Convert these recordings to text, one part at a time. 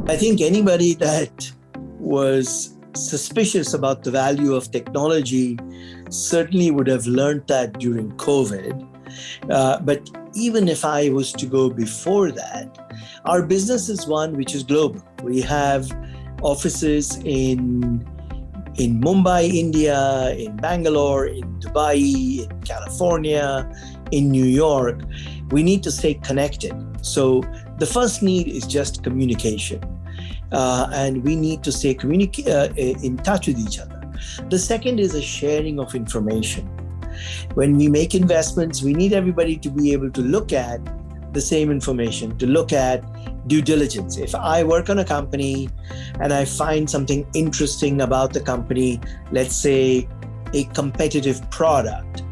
I think anybody that was suspicious about the value of technology certainly would have learned that during COVID. But even if I was to go before that, our business is one which is global. We have offices in Mumbai, India, in Bangalore, in Dubai, in California, in New York. We need to stay connected. So the first need is just communication. And we need to stay in touch with each other. The second is a sharing of information. When we make investments, we need everybody to be able to look at the same information, to look at due diligence. If I work on a company and I find something interesting about the company, let's say a competitive product,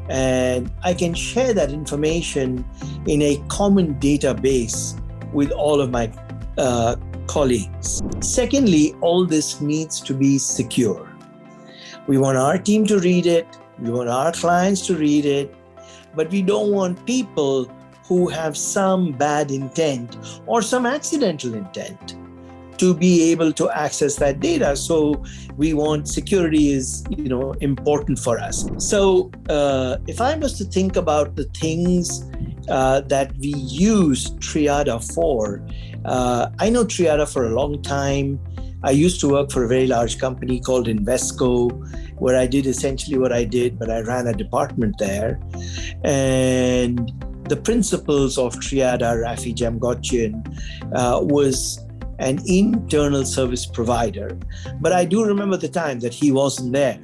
and I can share that information in a common database with all of my colleagues. Secondly, all this needs to be secure. We want our team to read it, we want our clients to read it, but we don't want people who have some bad intent or some accidental intent to be able to access that data. So we want security is, important for us. So if I was to think about the things that we use Triada for, I know Triada for a long time. I used to work for a very large company called Invesco, where I did essentially what I did, but I ran a department there. And the principles of Triada, Rafi Jamgotchian, was an internal service provider. But I do remember the time that he wasn't there.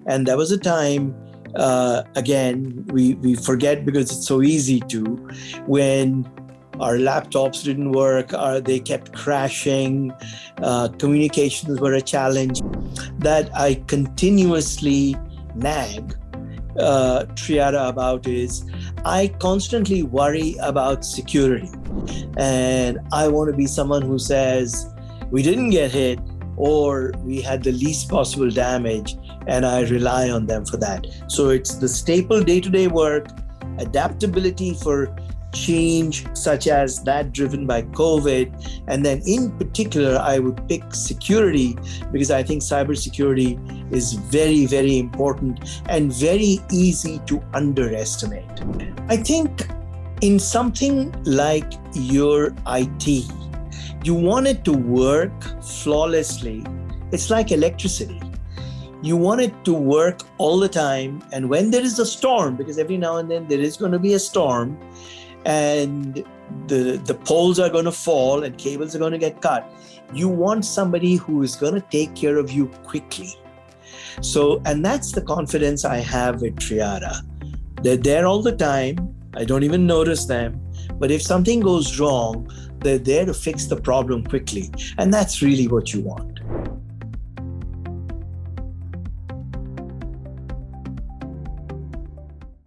And there was a time, again, we forget because it's so easy to, when our laptops didn't work, they kept crashing, communications were a challenge, that I continuously nag Triada about is I constantly worry about security. And I want to be someone who says, we didn't get hit or we had the least possible damage, and I rely on them for that. So it's the staple day-to-day work, adaptability for change such as that driven by COVID. And then in particular, I would pick security because I think cybersecurity is very, very important and very easy to underestimate. I think in something like your IT, you want it to work flawlessly. It's like electricity. You want it to work all the time. And when there is a storm, because every now and then there is going to be a storm, and the poles are going to fall and cables are going to get cut, you want somebody who is going to take care of you quickly. So, and that's the confidence I have with Triada. They're there all the time. I don't even notice them. But if something goes wrong, they're there to fix the problem quickly. And that's really what you want.